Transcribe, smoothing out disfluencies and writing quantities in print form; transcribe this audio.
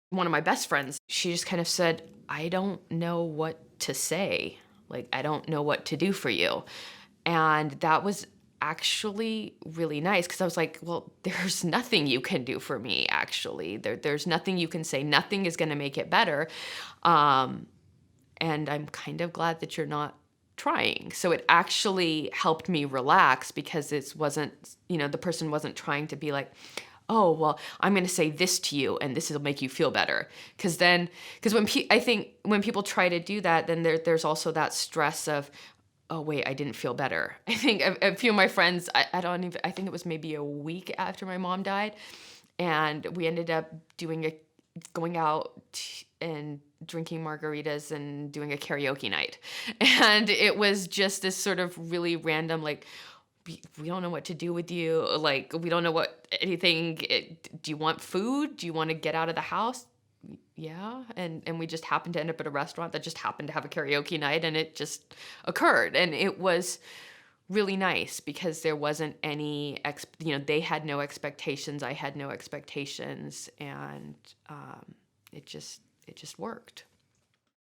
one of my best friends, she just kind of said, I don't know what to say. Like, I don't know what to do for you. And that was actually really nice because I was like, well, there's nothing you can do for me, actually. There's nothing you can say. Nothing is going to make it better. Um, and I'm kind of glad that you're not trying. So it actually helped me relax because it wasn't, the person wasn't trying to be like, oh, well, I'm going to say this to you and this will make you feel better. Because I think when people try to do that, then there's also that stress of, oh, wait, I didn't feel better. I think a few of my friends, I think it was maybe a week after my mom died. And we ended up going out and drinking margaritas and doing a karaoke night. And it was just this sort of really random, like, we don't know what to do with you. Like, we don't know do you want food? Do you want to get out of the house? Yeah. And we just happened to end up at a restaurant that just happened to have a karaoke night, and it just occurred. And it was really nice because there wasn't they had no expectations. I had no expectations. And it just worked.